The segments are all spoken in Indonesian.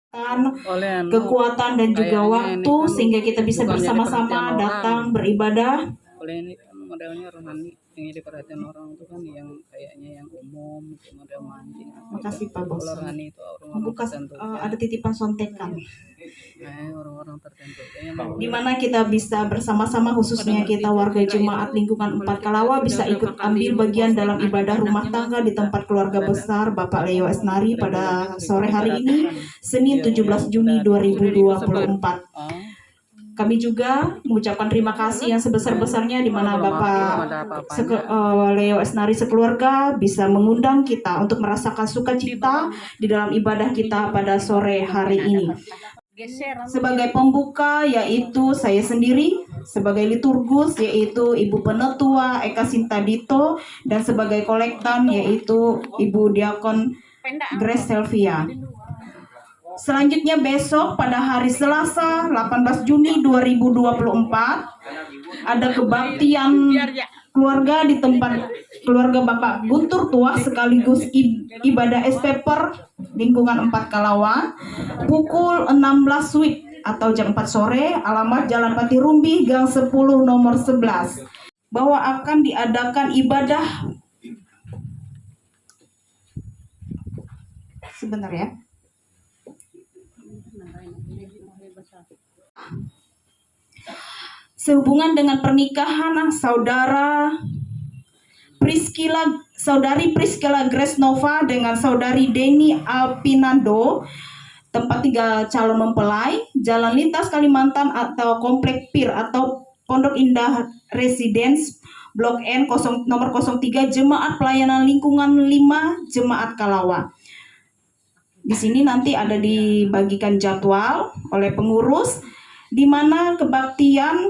kekuatan dan juga waktu kan sehingga kita bisa bukan jadi perhatian bersama-sama orang. datang beribadah. Oleh ini kan modelnya rohani yang jadi perhatian orang itu kan yang kayaknya yang umum, model mancing apa Makasih itu. Pak Bos. Kalau rohani itu orang-orang Membuka tertentu. ada titipan sontekan. Orang-orang tertentu. Di mana kita bisa bersama-sama, khususnya kita warga jemaat lingkungan 4 Kalawa bisa ikut ambil bagian dalam ibadah rumah tangga di tempat keluarga besar Bapak Leo Esnari pada sore hari ini, Senin 17 Juni 2024. Kami juga mengucapkan terima kasih yang sebesar-besarnya di mana Bapak Leo Esnari sekeluarga bisa mengundang kita untuk merasakan sukacita di dalam ibadah kita pada sore hari ini. Sebagai pembuka yaitu saya sendiri, sebagai liturgus yaitu Ibu Penetua Eka Sintadito, dan sebagai kolektan yaitu Ibu Diakon Grace Selvia. Selanjutnya besok pada hari Selasa 18 Juni 2024 ada kebaktian keluarga di tempat keluarga Bapak Guntur Tua sekaligus ibadah SPPer lingkungan 4 Kalawa pukul 16 WIB atau jam 4 sore, alamat Jalan Pati Rumbi Gang 10 nomor 11, bahwa akan diadakan ibadah sebentar ya. Sehubungan dengan pernikahan saudari Priscilla Grace Nova dengan saudari Deni Alpinando, tempat tinggal calon mempelai, Jalan Lintas Kalimantan atau Komplek PIR atau Pondok Indah Residence, Blok N nomor 03, Jemaat Pelayanan Lingkungan 5, Jemaat Kalawa. Di sini nanti ada dibagikan jadwal oleh pengurus, di mana kebaktian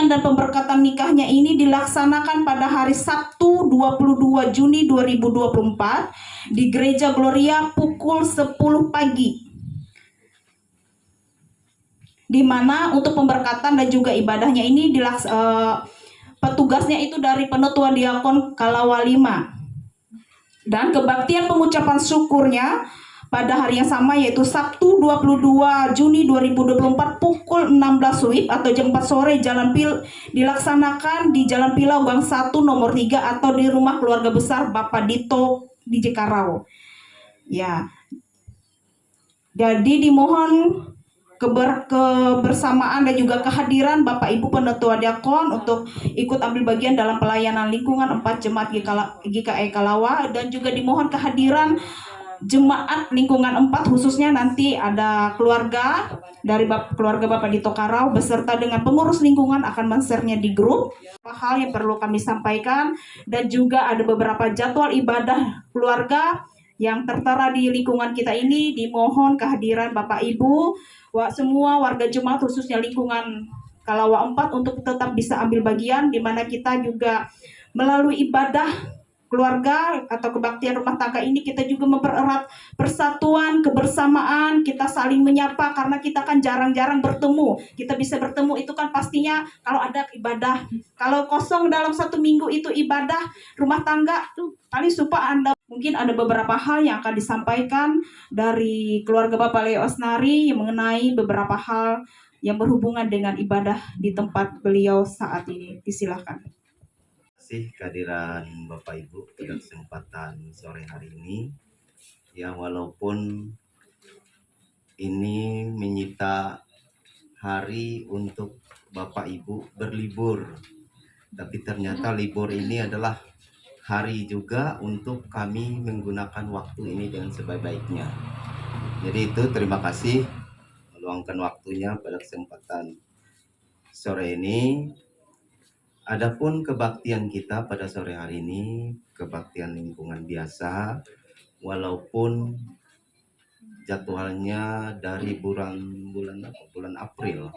dan pemberkatan nikahnya ini dilaksanakan pada hari Sabtu 22 Juni 2024 di Gereja Gloria pukul 10 pagi. Di mana untuk pemberkatan dan juga ibadahnya ini petugasnya itu dari Penetua Diakon Kalawa 5. Dan kebaktian pengucapan syukurnya pada hari yang sama yaitu Sabtu 22 Juni 2024 pukul 16 WIB atau jam 4 sore dilaksanakan di Jalan Pilau Gang 1 nomor 3 atau di rumah keluarga besar Bapak Dito di Jekarau. Ya. Jadi dimohon kebersamaan dan juga kehadiran Bapak Ibu Penetua Diakon untuk ikut ambil bagian dalam pelayanan lingkungan 4 Jemaat GKI Kalawa, dan juga dimohon kehadiran Jemaat lingkungan 4, khususnya nanti ada keluarga dari keluarga Bapak Dito Karau beserta dengan pengurus lingkungan akan men-share-nya di grup. Hal yang perlu kami sampaikan, dan juga ada beberapa jadwal ibadah keluarga yang tertera di lingkungan kita ini. Dimohon kehadiran Bapak Ibu semua warga jemaat khususnya lingkungan Kalawa 4 untuk tetap bisa ambil bagian, di mana kita juga melalui ibadah keluarga atau kebaktian rumah tangga ini kita juga mempererat persatuan, kebersamaan, kita saling menyapa karena kita kan jarang-jarang bertemu. Kita bisa bertemu itu kan pastinya kalau ada ibadah. Kalau kosong dalam 1 minggu itu ibadah rumah tangga tuh paling supaya Anda mungkin ada beberapa hal yang akan disampaikan dari keluarga Bapak Leo Esnari mengenai beberapa hal yang berhubungan dengan ibadah di tempat beliau saat ini. Disilahkan. Kehadiran Bapak Ibu pada kesempatan sore hari ini, ya walaupun ini menyita hari untuk Bapak Ibu berlibur, tapi ternyata libur ini adalah hari juga untuk kami menggunakan waktu ini dengan sebaik-baiknya. Jadi itu terima kasih meluangkan waktunya pada kesempatan sore ini. Adapun kebaktian kita pada sore hari ini, kebaktian lingkungan biasa, walaupun jadwalnya dari bulan April,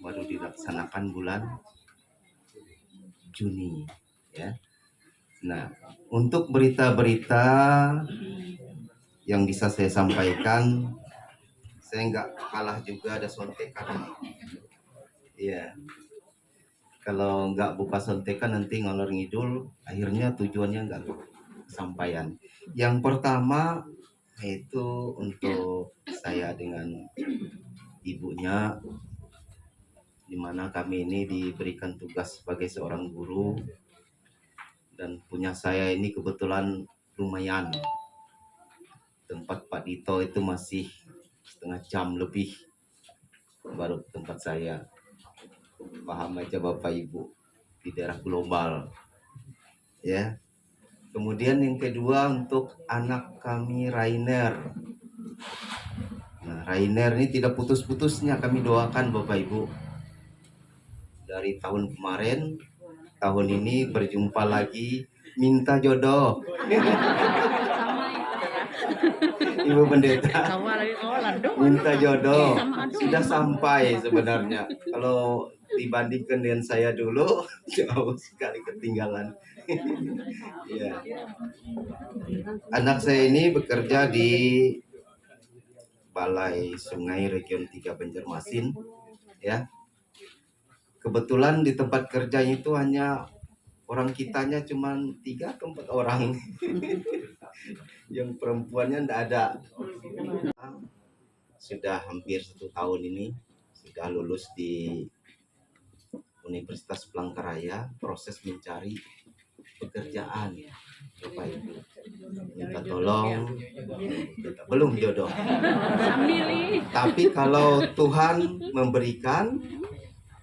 baru dilaksanakan bulan Juni, ya. Nah, untuk berita-berita yang bisa saya sampaikan, saya nggak kalah juga ada sontekan, ya. Kalau nggak buka sontekan nanti ngalor ngidul, akhirnya tujuannya nggak kesampaian. Yang pertama, Itu untuk saya dengan ibunya, di mana kami ini diberikan tugas sebagai seorang guru, dan punya saya ini kebetulan lumayan. Tempat Pak Dito itu masih setengah jam lebih baru tempat saya. Paham aja Bapak Ibu, di daerah global ya. Kemudian yang kedua untuk anak kami Rainer. Nah, Rainer ini tidak putus-putusnya kami doakan Bapak Ibu. Dari tahun kemarin, tahun ini berjumpa lagi, minta jodoh. Ibu Pendeta minta jodoh, sudah sampai sebenarnya. Kalau dibandingkan dengan saya dulu, jauh sekali ketinggalan. Ya. Anak saya ini bekerja di Balai Sungai Region 3 Banjarmasin, ya. Kebetulan di tempat kerja itu hanya orang kitanya cuma 3 atau 4 orang. Yang perempuannya tidak ada. Sudah hampir 1 tahun ini sudah lulus di Universitas Palangkaraya, proses mencari pekerjaan. Bapak Ibu minta tolong, belum jodoh. Tapi kalau Tuhan memberikan,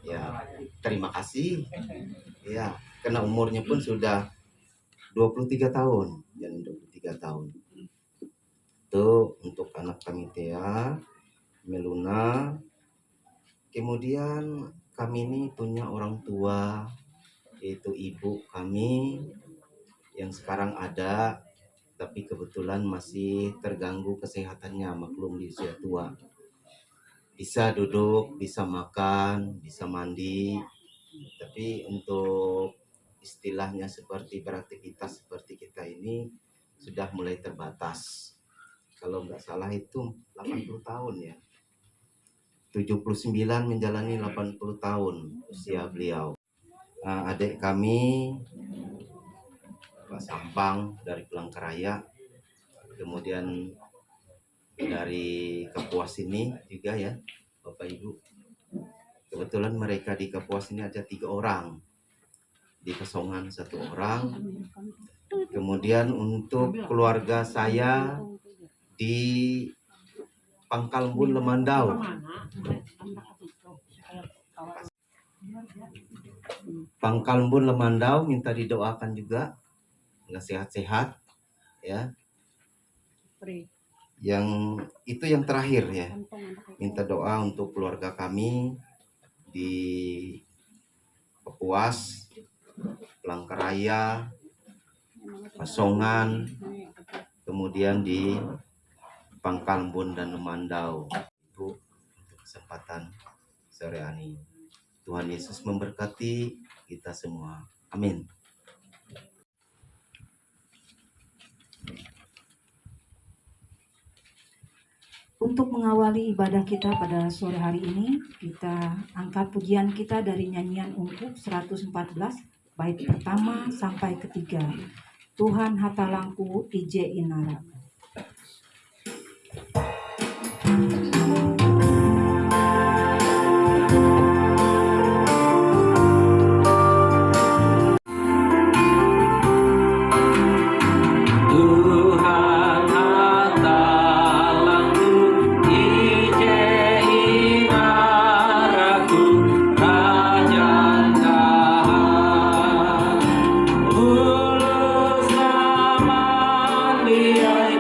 ya terima kasih. Ya, karena umurnya pun sudah 23 tahun, dan 23 tahun. Itu untuk anak kami Tia, Meluna. Kemudian kami ini punya orang tua, yaitu ibu kami yang sekarang ada, tapi kebetulan masih terganggu kesehatannya, maklum di usia tua. Bisa duduk, bisa makan, bisa mandi, tapi untuk istilahnya seperti beraktivitas seperti kita ini sudah mulai terbatas. Kalau nggak salah itu 80 tahun ya. 79 menjalani 80 tahun usia beliau. Adik kami Pak Sampang dari Palangkaraya, kemudian dari Kapuas ini juga ya Bapak Ibu. Kebetulan mereka di Kapuas ini ada 3 orang, di Kesongan 1 orang. Kemudian untuk keluarga saya di Pangkalbun Lemandau. Pangkalbun Lemandau minta didoakan juga, nggak sehat-sehat ya. Yang itu yang terakhir ya. Minta doa untuk keluarga kami di Kapuas, Palangkaraya, Pasongan, kemudian di Pangkalbun dan Lemandau. Ibu, untuk kesempatan sore ini, Tuhan Yesus memberkati kita semua. Amin. Untuk mengawali ibadah kita pada sore hari ini, kita angkat pujian kita dari nyanyian Ungku 114, bait pertama sampai ketiga. Tuhan hatalangku ije inara. Ulus naman di ay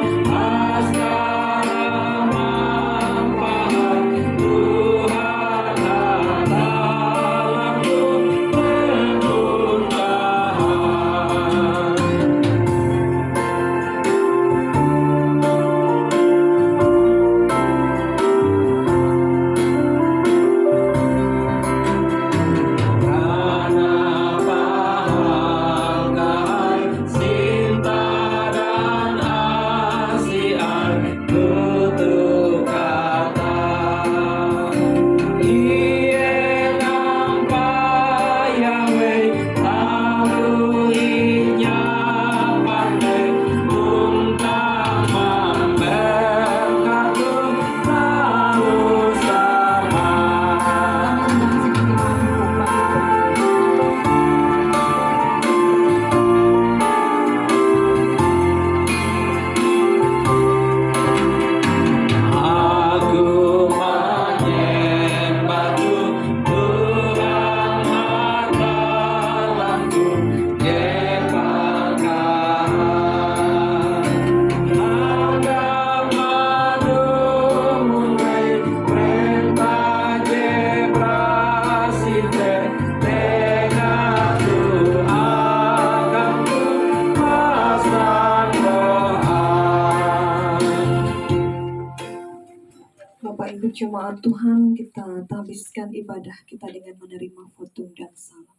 jemaat Tuhan, kita habiskan ibadah kita dengan menerima fotum dan salam.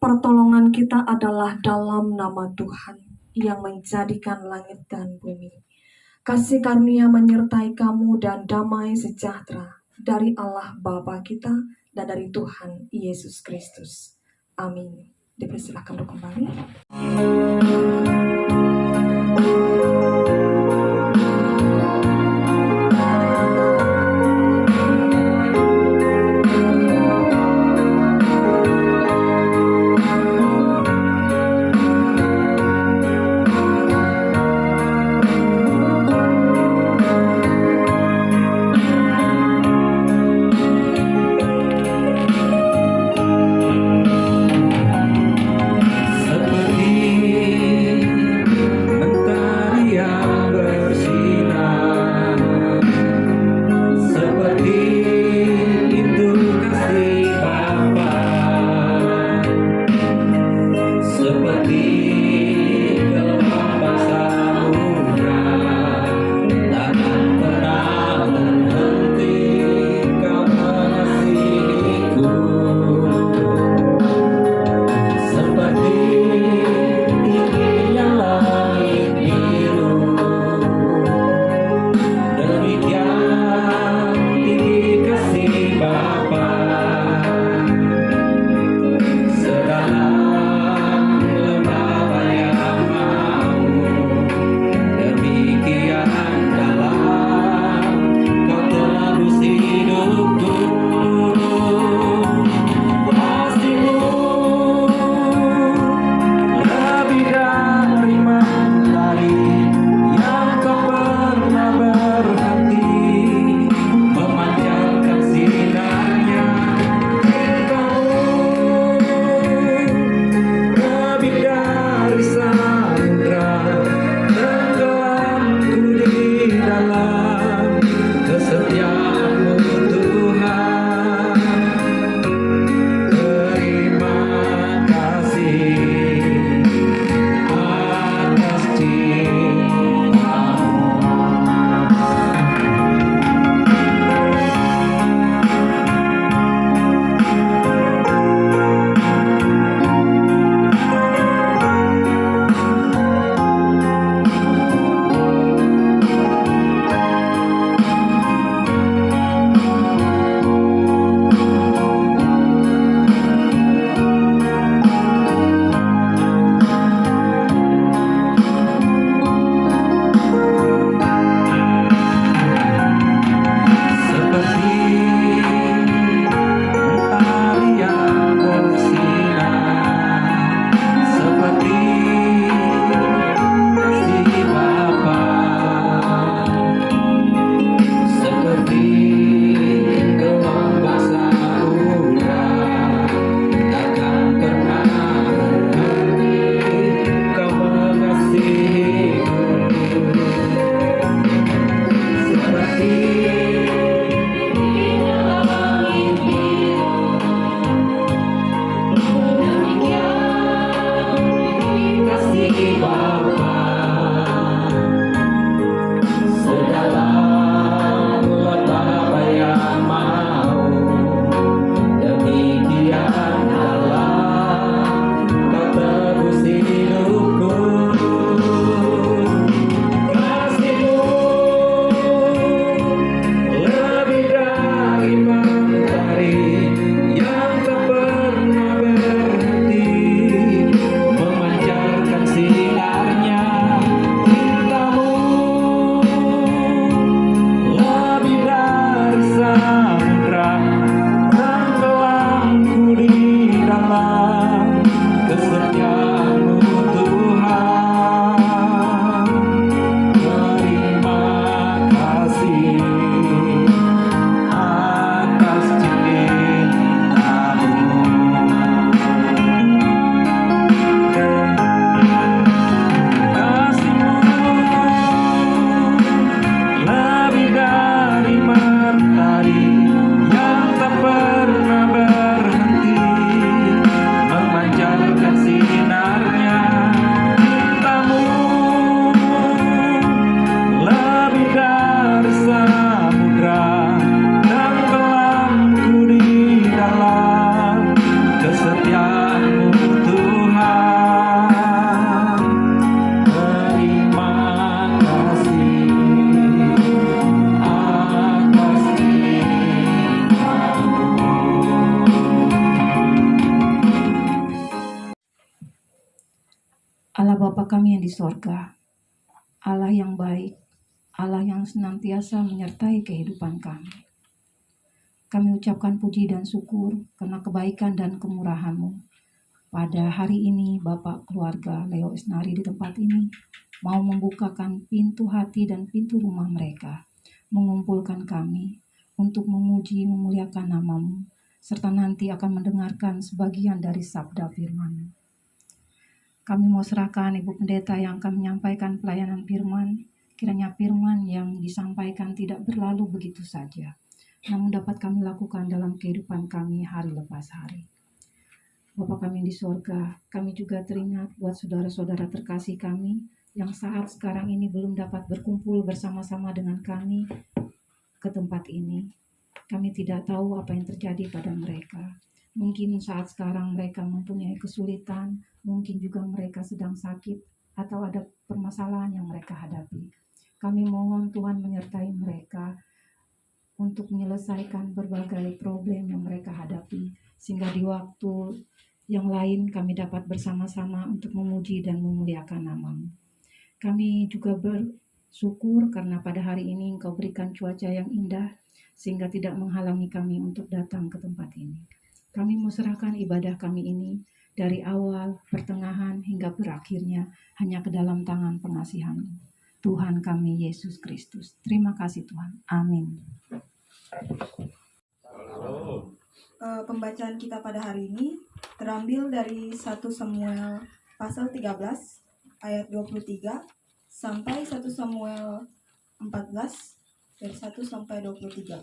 Pertolongan kita adalah dalam nama Tuhan yang menjadikan langit dan bumi. Kasih karunia menyertai kamu dan damai sejahtera dari Allah Bapa kita dan dari Tuhan Yesus Kristus. Amin. Dipersilakan untuk kembali. Seperti kami yang di sorga, Allah yang baik, Allah yang senantiasa menyertai kehidupan kami. Kami ucapkan puji dan syukur karena kebaikan dan kemurahan-Mu. Pada hari ini, Bapak keluarga Leo Esnari di tempat ini mau membukakan pintu hati dan pintu rumah mereka, mengumpulkan kami untuk memuji memuliakan nama-Mu, serta nanti akan mendengarkan sebagian dari sabda firman-Mu. Kami mau serahkan Ibu Pendeta yang akan menyampaikan pelayanan firman, kiranya firman yang disampaikan tidak berlalu begitu saja, namun dapat kami lakukan dalam kehidupan kami hari lepas hari. Bapa kami di sorga, kami juga teringat buat saudara-saudara terkasih kami yang saat sekarang ini belum dapat berkumpul bersama-sama dengan kami ke tempat ini. Kami tidak tahu apa yang terjadi pada mereka. Mungkin saat sekarang mereka mempunyai kesulitan, mungkin juga mereka sedang sakit atau ada permasalahan yang mereka hadapi. Kami mohon Tuhan menyertai mereka untuk menyelesaikan berbagai problem yang mereka hadapi, sehingga di waktu yang lain kami dapat bersama-sama untuk memuji dan memuliakan nama-Mu. Kami juga bersyukur karena pada hari ini Engkau berikan cuaca yang indah, sehingga tidak menghalangi kami untuk datang ke tempat ini. Kami mau serahkan ibadah kami ini dari awal, pertengahan, hingga berakhirnya hanya ke dalam tangan pengasihan-Mu, Tuhan kami Yesus Kristus. Terima kasih Tuhan. Amin. Pembacaan kita pada hari ini terambil dari 1 Samuel pasal 13 ayat 23 sampai 1 Samuel 14 dari 1 sampai 23.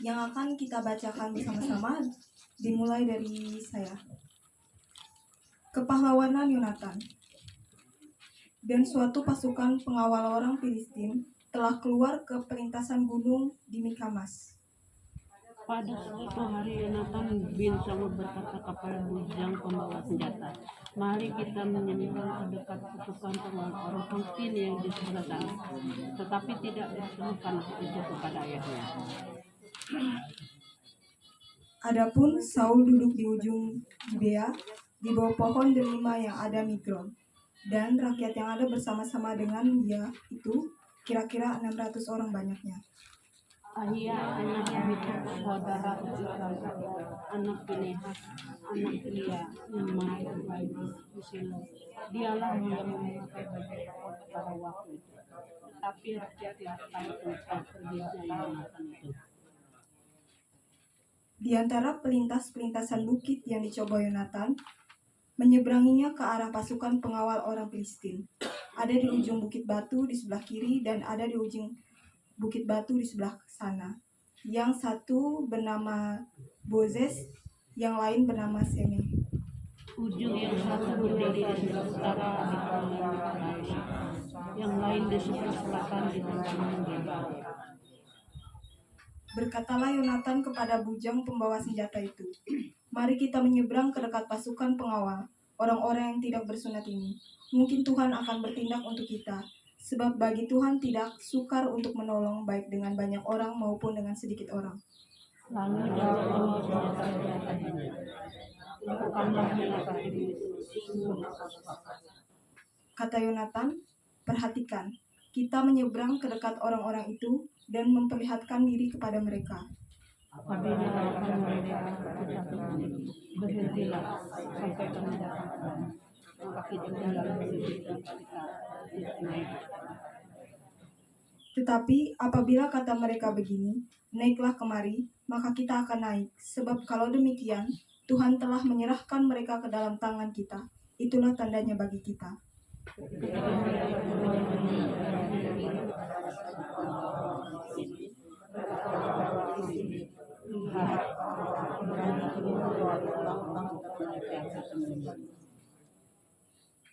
Yang akan kita bacakan bersama-sama dimulai dari saya. Kepahlawanan Yonatan. Dan suatu pasukan pengawal orang Filistin telah keluar ke pelintasan gunung di Mikamas. Pada suatu hari Yonatan bin Saul berkata kepada bujang pembawa senjata, "Mari kita menyeberang ke dekat pasukan pengawal orang Filistin yang di sebelah sana." Tetapi tidak berserukan itu kepada ayahnya. Adapun Saul duduk di ujung Gibea di bawah pohon delima yang ada Migron, dan rakyat yang ada bersama-sama dengan dia itu kira-kira 600 orang banyaknya. Ahia anak Abidub, saudara Ikram, anak Pinehas, anak Elia, yang mahal di Silo. Dialah yang memakai baju koko pada waktu itu. Tetapi rakyat tidak tahu tentang perginya Yonatan itu. Di antara pelintasan bukit yang dicoba Yonatan, menyeberanginya ke arah pasukan pengawal orang Filistin. Ada di ujung bukit batu di sebelah kiri dan ada di ujung bukit batu di sebelah sana. Yang satu bernama Bozez, yang lain bernama Seme. Ujung yang satu berdiri di sebelah utara di kawasan Parais, yang lain di sebelah selatan di tempat Geba. Berkatalah Yonatan kepada bujang pembawa senjata itu, "Mari kita menyeberang ke dekat pasukan pengawal, orang-orang yang tidak bersunat ini. Mungkin Tuhan akan bertindak untuk kita. Sebab bagi Tuhan tidak sukar untuk menolong baik dengan banyak orang maupun dengan sedikit orang." Lalu jawab pembawa senjata itu, "Lakukanlah mereka ini." Kata Yonatan, "Perhatikan, kita menyeberang ke dekat orang-orang itu dan memperlihatkan diri kepada mereka." Apabila akan mereka berhentilah sampai kami datang kepadamu. Maka kita dalam kita. Tetapi apabila kata mereka begini, "Naiklah kemari," maka kita akan naik. Sebab kalau demikian, Tuhan telah menyerahkan mereka ke dalam tangan kita. Itulah tandanya bagi kita.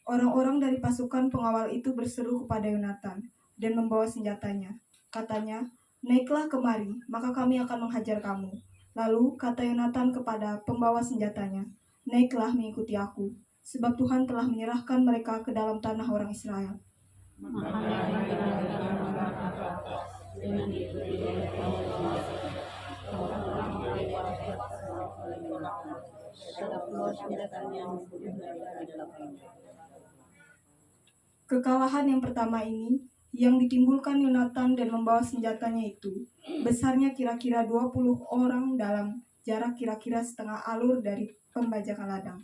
Orang-orang dari pasukan pengawal itu berseru kepada Yonatan dan membawa senjatanya. Katanya, "Naiklah kemari, maka kami akan menghajar kamu." Lalu kata Yonatan kepada pembawa senjatanya, "Naiklah mengikuti aku, sebab Tuhan telah menyerahkan mereka ke dalam tanah orang Israel." Kekalahan yang pertama ini yang ditimbulkan Yonatan dan membawa senjatanya itu besarnya kira-kira 20 orang dalam jarak kira-kira setengah alur dari pembajakan ladang.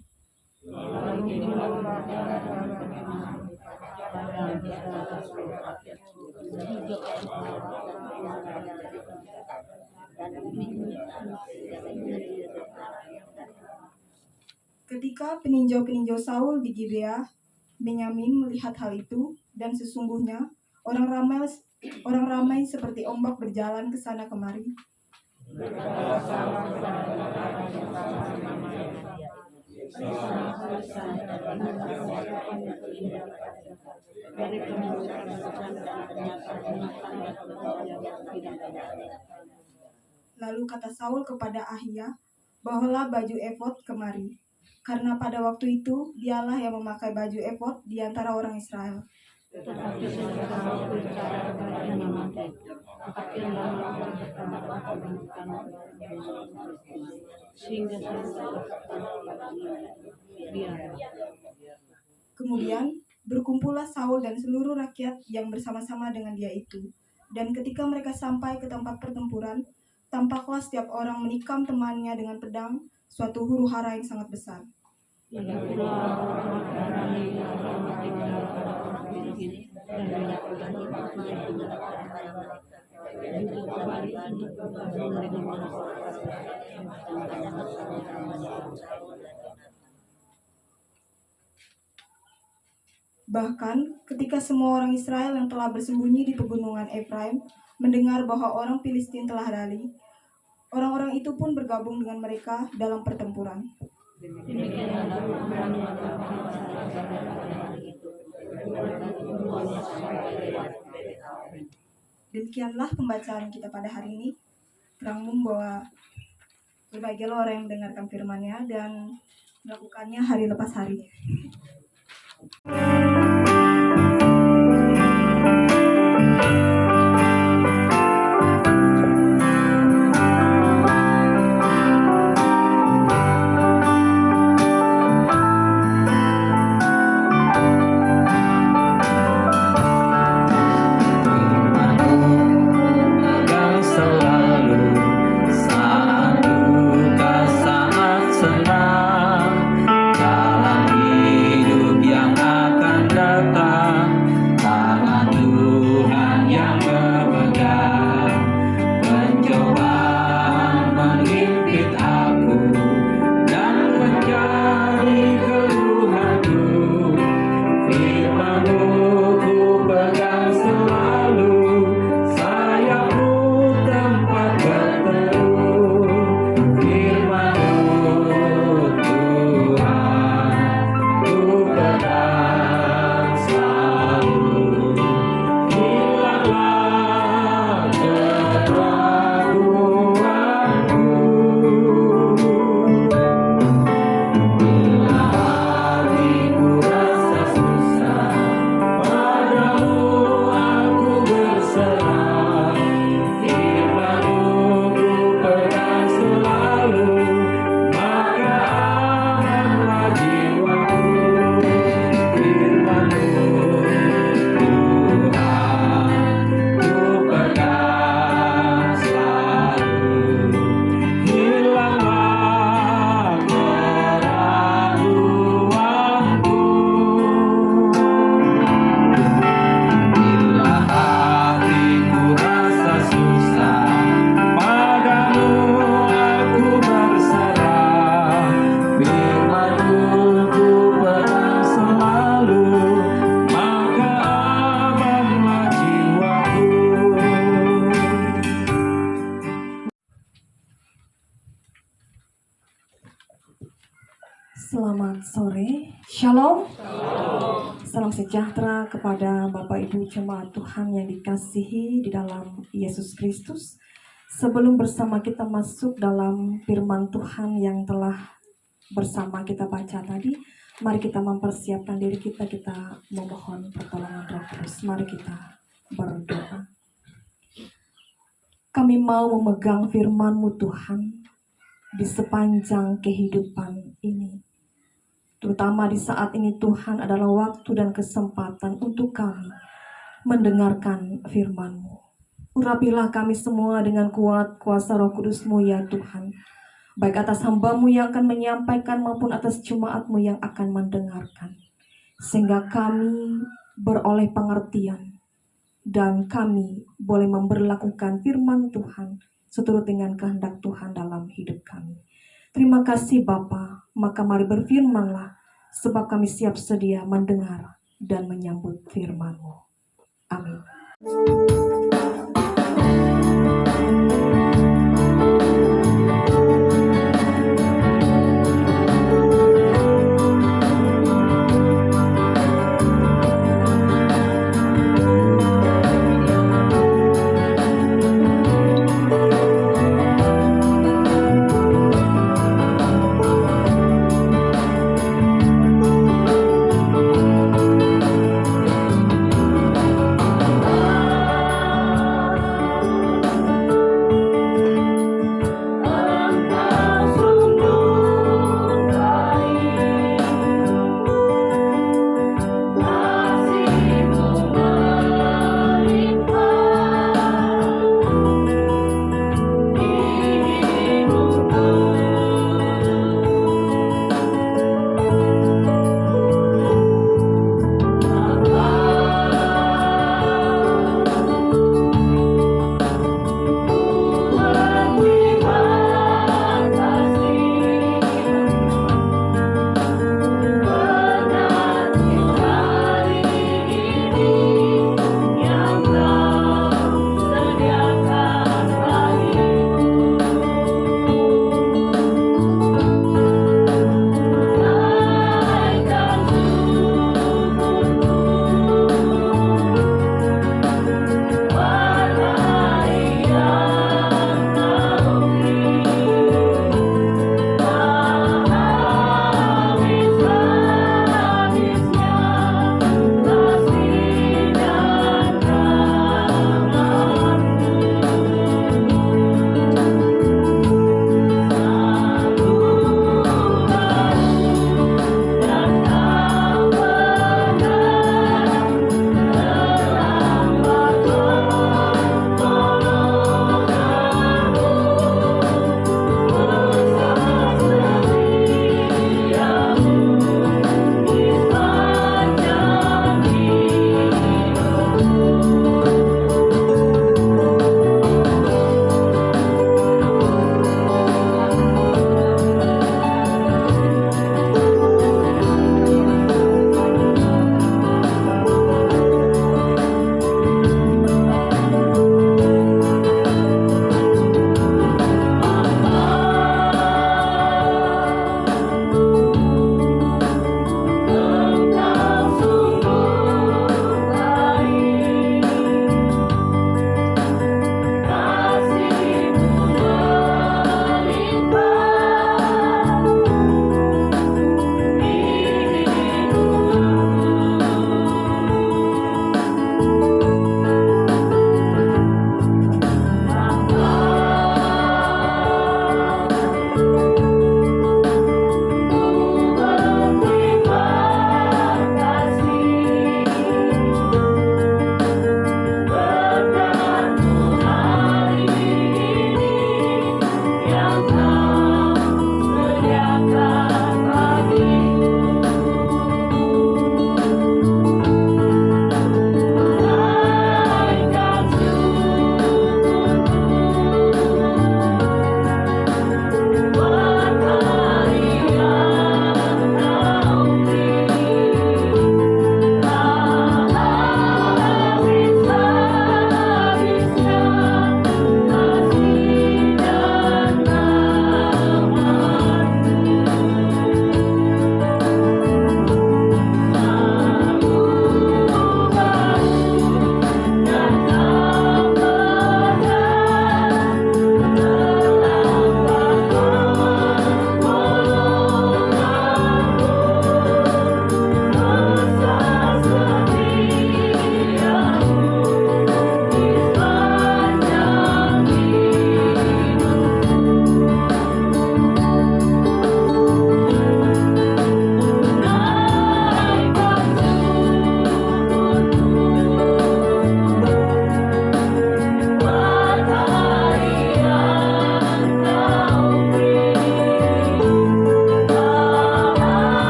Ketika peninjau-peninjau Saul di Gibea, Benyamin melihat hal itu, dan sesungguhnya orang ramai seperti ombak berjalan ke sana kemari. Lalu kata Saul kepada Ahia, bawalah baju efod kemari. Karena pada waktu itu dialah yang memakai baju efod di antara orang Israel. Kemudian berkumpullah Saul dan seluruh rakyat yang bersama-sama dengan dia itu. Dan ketika mereka sampai ke tempat pertempuran, tampaklah setiap orang menikam temannya dengan pedang, suatu huru-hara yang sangat besar. Bahkan ketika semua orang Israel yang telah bersembunyi di pegunungan Efraim mendengar bahwa orang Filistin telah lari, orang-orang itu pun bergabung dengan mereka dalam pertempuran. Demikianlah pembacaan kita pada hari ini. Terang membawa berbahagialah orang yang mendengarkan firman-Nya dan melakukannya hari lepas hari. Yang selalu saat duka saat senang dalam hidup yang akan datang, tangan Tuhan yang memegang. Pencobaan menghimpit aku dan menjadi keluhanku, firman-Mu ku pegang selalu, sayapmu tempat berteduh. Firman-Mu Tuhan ku pegang selalu, hilanglah keraguanku. Bila hatiku rasa susah, padamu aku berserah. Firman-Mu ku pegang selalu, maka amanlah jiwaku. Firman-Mu Tuhan ku pegang selalu, hilanglah keraguanku. Bila hatiku rasa susah, padamu aku berserah. Firman-Mu ku pegang selalu, maka amanlah jiwaku. Selamat sore, Shalom. Salam sejahtera kepada Bapak Ibu Jemaat Tuhan yang dikasihi di dalam Yesus Kristus. Sebelum bersama kita masuk dalam firman Tuhan yang telah bersama kita baca tadi, mari kita mempersiapkan diri kita memohon pertolongan Roh Kudus. Mari kita berdoa. Kami mau memegang firman-Mu Tuhan di sepanjang kehidupan ini. Terutama di saat ini Tuhan adalah waktu dan kesempatan untuk kami mendengarkan firman-Mu. Urapilah kami semua dengan kuat kuasa Roh Kudus-Mu ya Tuhan. Baik atas hamba-Mu yang akan menyampaikan maupun atas jemaat-Mu yang akan mendengarkan. Sehingga kami beroleh pengertian dan kami boleh memberlakukan firman Tuhan seturut dengan kehendak Tuhan dalam hidup kami. Terima kasih Bapa, maka mari berfirmanlah, sebab kami siap sedia mendengar dan menyambut firman-Mu. Amin.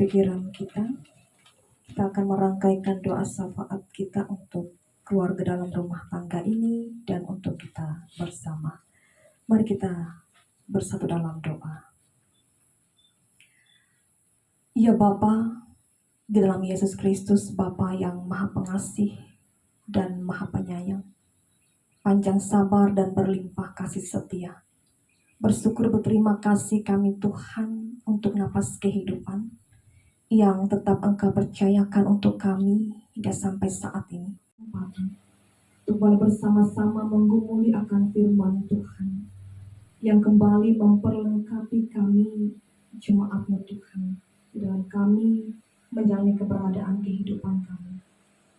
pikiran kita, kita akan merangkaikan doa syafaat kita untuk keluarga dalam rumah tangga ini dan untuk kita bersama. Mari kita bersatu dalam doa. Ya Bapa, di dalam Yesus Kristus, Bapa yang Maha Pengasih dan Maha Penyayang, panjang sabar dan berlimpah kasih setia. Bersyukur berterima kasih kami Tuhan untuk napas kehidupan yang tetap Engkau percayakan untuk kami hingga sampai saat ini. Untuk boleh bersama-sama menggumuli akan firman Tuhan yang kembali memperlengkapi kami jemaat-Mu Tuhan dalam kami menjalani keberadaan kehidupan kami.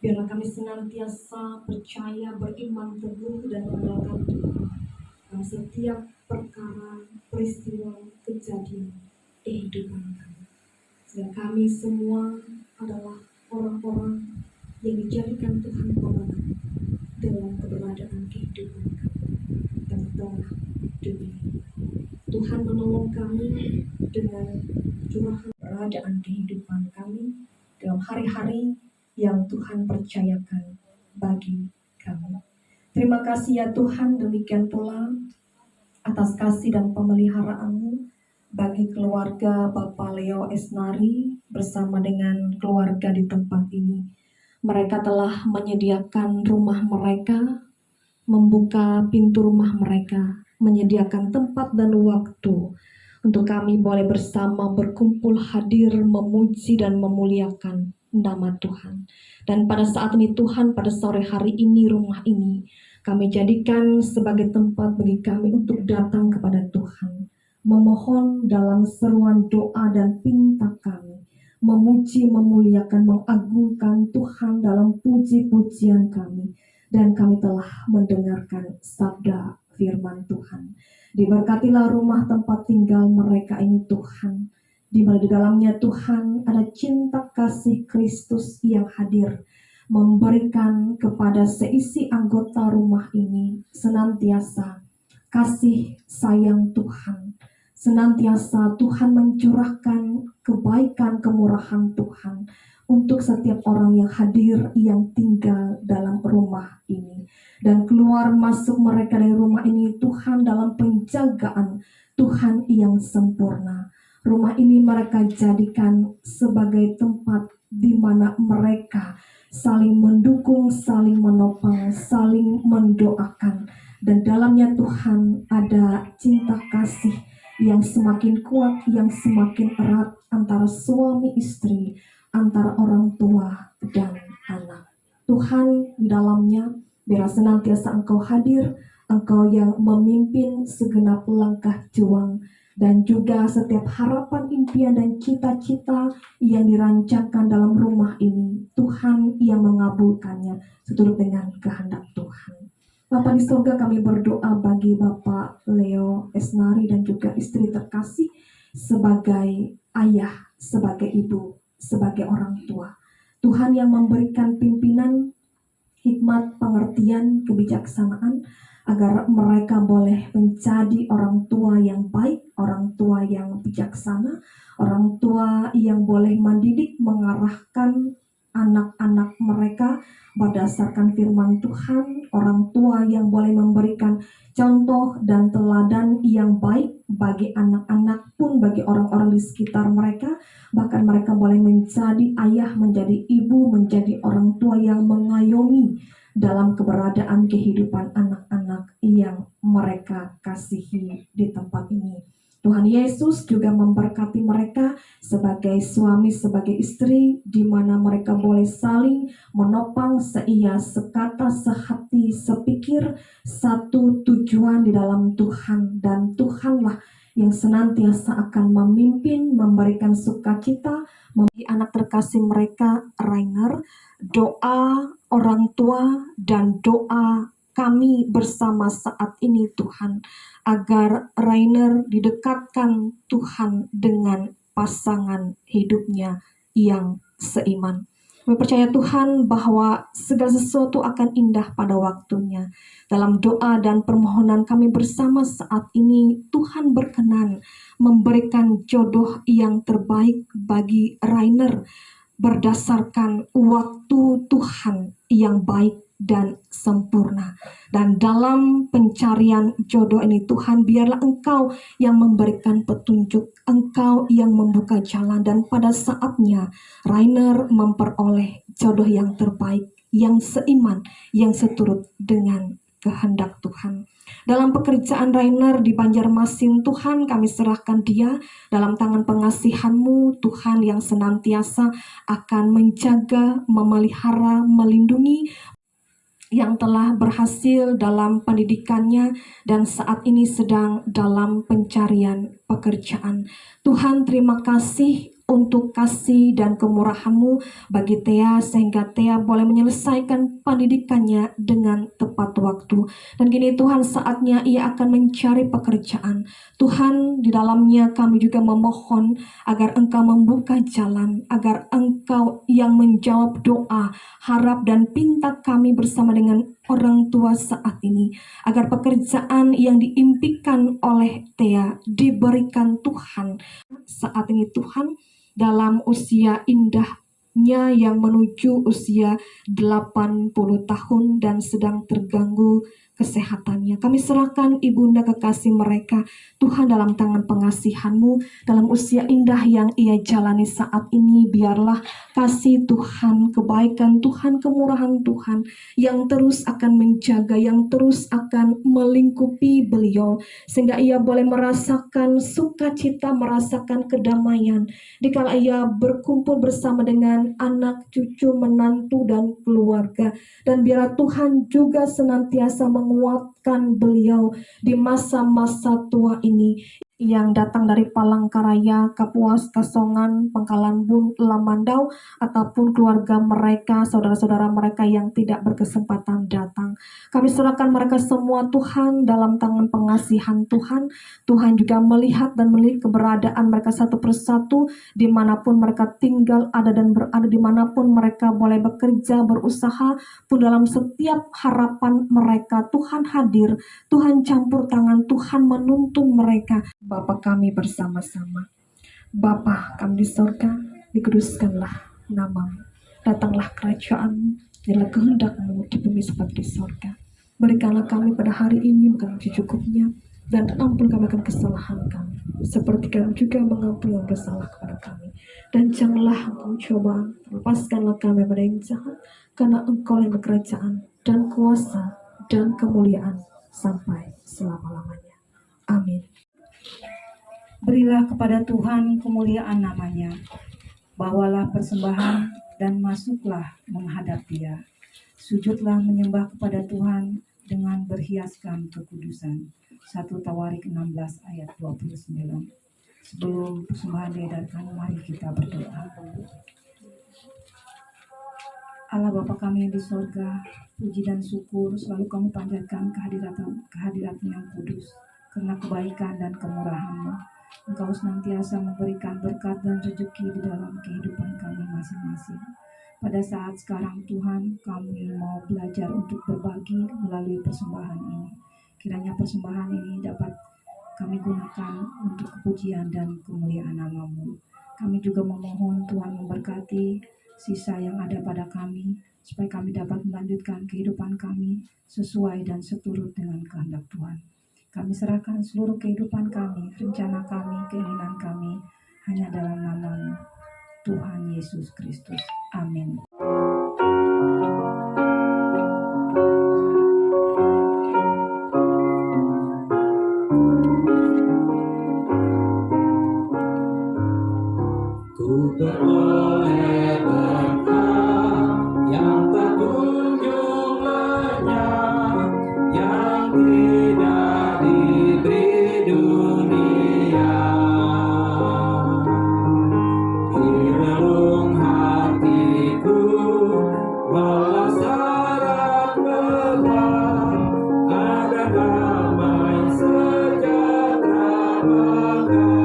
Biarlah kami senantiasa percaya, beriman teguh dan mengandalkan Tuhan dalam setiap perkara, peristiwa, kejadian kehidupan kami. Dan kami semua adalah orang-orang yang dijadikan Tuhan pemenang dalam keberadaan kehidupan kami dan telah dunia. Tuhan menolong kami dengan curahan keberadaan kehidupan kami dalam hari-hari yang Tuhan percayakan bagi kami. Terima kasih ya Tuhan, demikian pula atas kasih dan pemeliharaan-Mu bagi keluarga Bapak Leo Esnari bersama dengan keluarga di tempat ini. Mereka telah menyediakan rumah mereka, membuka pintu rumah mereka, menyediakan tempat dan waktu untuk kami boleh bersama berkumpul hadir memuji dan memuliakan nama Tuhan. Dan pada saat ini Tuhan, pada sore hari ini rumah ini kami jadikan sebagai tempat bagi kami untuk datang kepada Tuhan, memohon dalam seruan doa dan pinta kami, memuji, memuliakan, mengagungkan Tuhan dalam puji-pujian kami. Dan kami telah mendengarkan sabda firman Tuhan. Diberkatilah rumah tempat tinggal mereka ini Tuhan, di mana di dalamnya Tuhan ada cinta kasih Kristus yang hadir, memberikan kepada seisi anggota rumah ini senantiasa kasih sayang Tuhan. Senantiasa Tuhan mencurahkan kebaikan kemurahan Tuhan untuk setiap orang yang hadir, yang tinggal dalam rumah ini. Dan keluar masuk mereka dari rumah ini Tuhan dalam penjagaan Tuhan yang sempurna. Rumah ini mereka jadikan sebagai tempat di mana mereka saling mendukung, saling menopang, saling mendoakan. Dan dalamnya Tuhan ada cinta kasih yang semakin kuat, yang semakin erat antara suami istri, antara orang tua dan anak. Tuhan, di dalamnya biar senantiasa Engkau hadir, Engkau yang memimpin segenap langkah juang, dan juga setiap harapan, impian, dan cita-cita yang dirancangkan dalam rumah ini, Tuhan yang mengabulkannya seturut dengan kehendak Tuhan. Bapa di surga, kami berdoa bagi Bapak Leo Esnari dan juga istri terkasih sebagai ayah, sebagai ibu, sebagai orang tua. Tuhan yang memberikan pimpinan, hikmat, pengertian, kebijaksanaan, agar mereka boleh menjadi orang tua yang baik, orang tua yang bijaksana, orang tua yang boleh mendidik, mengarahkan anak-anak mereka berdasarkan firman Tuhan, orang tua yang boleh memberikan contoh dan teladan yang baik bagi anak-anak pun bagi orang-orang di sekitar mereka, bahkan mereka boleh menjadi ayah, menjadi ibu, menjadi orang tua yang mengayomi dalam keberadaan kehidupan anak-anak yang mereka kasihi di tempat ini. Tuhan Yesus juga memberkati mereka sebagai suami, sebagai istri, di mana mereka boleh saling menopang, seia, sekata, sehati, sepikir, satu tujuan di dalam Tuhan. Dan Tuhanlah yang senantiasa akan memimpin, memberikan sukacita bagi anak terkasih mereka, Rainer. Doa orang tua dan doa kami bersama saat ini Tuhan, agar Rainer didekatkan Tuhan dengan pasangan hidupnya yang seiman. Kami percaya Tuhan bahwa segala sesuatu akan indah pada waktunya. Dalam doa dan permohonan kami bersama saat ini, Tuhan berkenan memberikan jodoh yang terbaik bagi Rainer berdasarkan waktu Tuhan yang baik dan sempurna. Dan dalam pencarian jodoh ini, Tuhan, biarlah Engkau yang memberikan petunjuk, Engkau yang membuka jalan, dan pada saatnya Rainer memperoleh jodoh yang terbaik, yang seiman, yang seturut dengan kehendak Tuhan. Dalam pekerjaan Rainer di Banjarmasin, Tuhan, kami serahkan dia dalam tangan pengasihan-Mu, Tuhan, yang senantiasa akan menjaga, memelihara, melindungi, yang telah berhasil dalam pendidikannya dan saat ini sedang dalam pencarian pekerjaan. Tuhan, terima kasih untuk kasih dan kemurahan-Mu bagi Thea, sehingga Thea boleh menyelesaikan pendidikannya dengan tepat waktu. Dan kini Tuhan, saatnya ia akan mencari pekerjaan. Tuhan, di dalamnya kami juga memohon agar Engkau membuka jalan, agar Engkau yang menjawab doa, harap dan pinta kami bersama dengan orang tua saat ini, agar pekerjaan yang diimpikan oleh Thea diberikan Tuhan saat ini, Tuhan, dalam usia indahnya yang menuju usia 80 tahun dan sedang terganggu kesehatannya. Kami serahkan ibunda kekasih mereka, Tuhan, dalam tangan pengasihan-Mu, dalam usia indah yang ia jalani saat ini. Biarlah kasih Tuhan, kebaikan Tuhan, kemurahan Tuhan yang terus akan menjaga, yang terus akan melingkupi beliau, sehingga ia boleh merasakan sukacita, merasakan kedamaian dikala ia berkumpul bersama dengan anak, cucu, menantu, dan keluarga. Dan biarlah Tuhan juga senantiasa menguatkan beliau di masa-masa tua ini, yang datang dari Palangkaraya, Kapuas, Kasongan, Pangkalan Bun, Lamandau, ataupun keluarga mereka, saudara-saudara mereka yang tidak berkesempatan datang. Kami serahkan mereka semua, Tuhan, dalam tangan pengasihan Tuhan. Tuhan juga melihat dan melihat keberadaan mereka satu persatu, dimanapun mereka tinggal, ada dan berada, dimanapun mereka boleh bekerja, berusaha, pun dalam setiap harapan mereka, Tuhan hadir, Tuhan campur tangan, Tuhan menuntun mereka. Bapa kami bersama-sama, Bapa kami di sorga, dikuduskanlah nama-Mu, datanglah kerajaan-Mu, jadilah kehendak-Mu di bumi seperti di sorga. Berikanlah kami pada hari ini makan secukupnya, dan ampun kami akan kesalahan kami, seperti kami juga mengampuni yang bersalah kepada kami. Dan janganlah mencoba, lepaskanlah kami pada yang jahat, karena Engkau yang kerajaan dan kuasa dan kemuliaan sampai selama-lamanya. Amin. Berilah kepada Tuhan kemuliaan namanya. Bawalah persembahan dan masuklah menghadap Dia. Sujudlah menyembah kepada Tuhan dengan berhiaskan kekudusan. 1 Tawarik 16 ayat 29. Sebelum persembahan diedarkan, mari kita berdoa. Allah Bapa kami yang di sorga, puji dan syukur selalu kami panjatkan kehadirat-Mu yang kudus, karena kebaikan dan kemurahan-Mu. Engkau senantiasa memberikan berkat dan rezeki di dalam kehidupan kami masing-masing. Pada saat sekarang Tuhan, kami mau belajar untuk berbagi melalui persembahan ini. Kiranya persembahan ini dapat kami gunakan untuk kepujian dan kemuliaan nama-Mu. Kami juga memohon Tuhan memberkati sisa yang ada pada kami, supaya kami dapat melanjutkan kehidupan kami sesuai dan seturut dengan kehendak Tuhan. Kami serahkan seluruh kehidupan kami, rencana kami, keinginan kami, hanya dalam nama-Mu, Tuhan Yesus Kristus. Amin. Ku beroleh berkat yang tak kunjung lenyap, yang tidak diberi dunia. Di relung hatiku walau syarat berat, ada damai sejahtera bakal.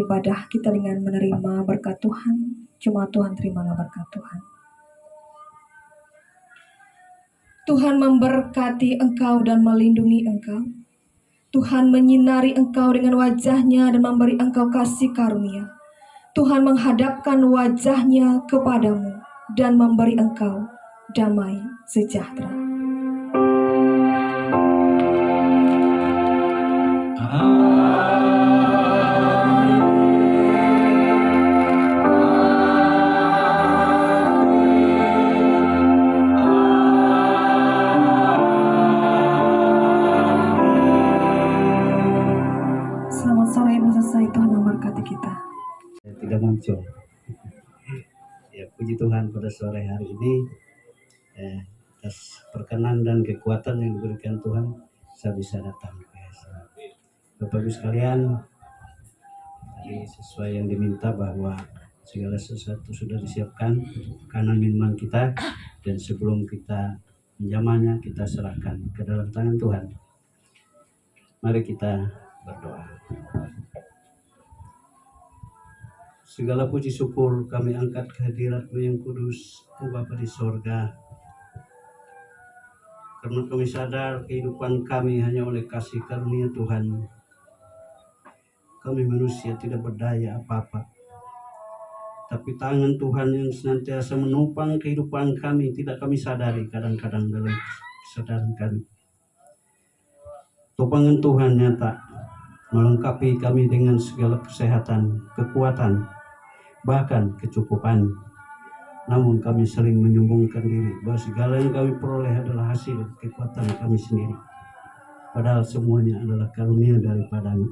ibadah kita dengan menerima berkat Tuhan. Jemaat Tuhan, terimalah berkat Tuhan. Tuhan memberkati engkau dan melindungi engkau. Tuhan menyinari engkau dengan wajah-Nya dan memberi engkau kasih karunia. Tuhan menghadapkan wajah-Nya kepadamu dan memberi engkau damai sejahtera. Selamat sore, ibu selesai. Tuhan memberkati kita. Tidak muncul. Ya, puji Tuhan pada sore hari ini atas perkenan dan kekuatan yang diberikan Tuhan, saya bisa datang. Bapak Ibu sekalian, tadi sesuai yang diminta bahwa segala sesuatu sudah disiapkan makanan minuman kita, dan sebelum kita menjamahnya kita serahkan ke dalam tangan Tuhan. Mari kita berdoa. Segala puji syukur kami angkat kehadirat-Mu yang kudus, Bapa di sorga. Karena kami sadar kehidupan kami hanya oleh kasih karunia Tuhan. Kami manusia tidak berdaya apa-apa. Tapi tangan Tuhan yang senantiasa menopang kehidupan kami tidak kami sadari kadang-kadang dalam kesadaran kami. Topangan Tuhan nyata melengkapi kami dengan segala kesehatan, kekuatan, bahkan kecukupan. Namun kami sering menyombongkan diri bahwa segala yang kami peroleh adalah hasil kekuatan kami sendiri. Padahal semuanya adalah karunia daripada-Mu.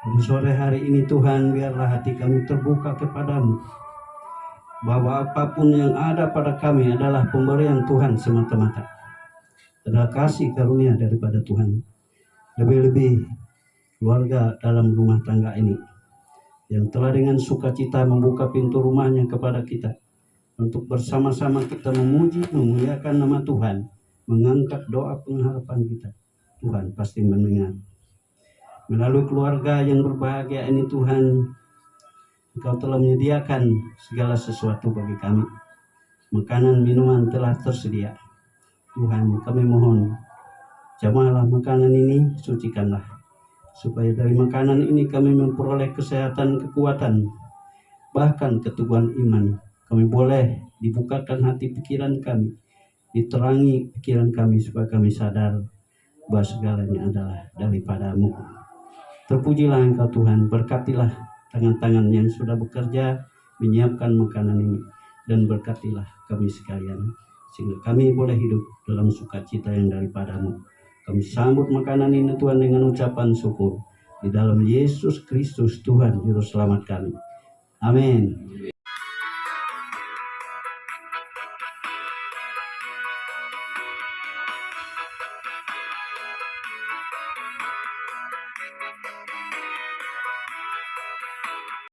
Pada sore hari ini Tuhan, biarlah hati kami terbuka kepadamu, bahwa apapun yang ada pada kami adalah pemberian Tuhan semata-mata, adalah kasih karunia daripada Tuhan. Lebih-lebih keluarga dalam rumah tangga ini yang telah dengan sukacita membuka pintu rumahnya kepada kita untuk bersama-sama kita memuji, memuliakan nama Tuhan, mengangkat doa pengharapan kita. Tuhan pasti mendengar. Melalui keluarga yang berbahagia ini Tuhan, Engkau telah menyediakan segala sesuatu bagi kami. Makanan, minuman telah tersedia. Tuhan, kami mohon, jamahlah makanan ini, sucikanlah. Supaya dari makanan ini kami memperoleh kesehatan, kekuatan, bahkan keteguhan iman. Kami boleh dibukakan hati pikiran kami, diterangi pikiran kami supaya kami sadar bahwa segalanya adalah daripada-Mu. Terpujilah Engkau Tuhan, berkatilah tangan-tangan yang sudah bekerja menyiapkan makanan ini, dan berkatilah kami sekalian, sehingga kami boleh hidup dalam sukacita yang daripada-Mu. Kami sambut makanan ini Tuhan dengan ucapan syukur, di dalam Yesus Kristus Tuhan Juru Selamat kami. Amin.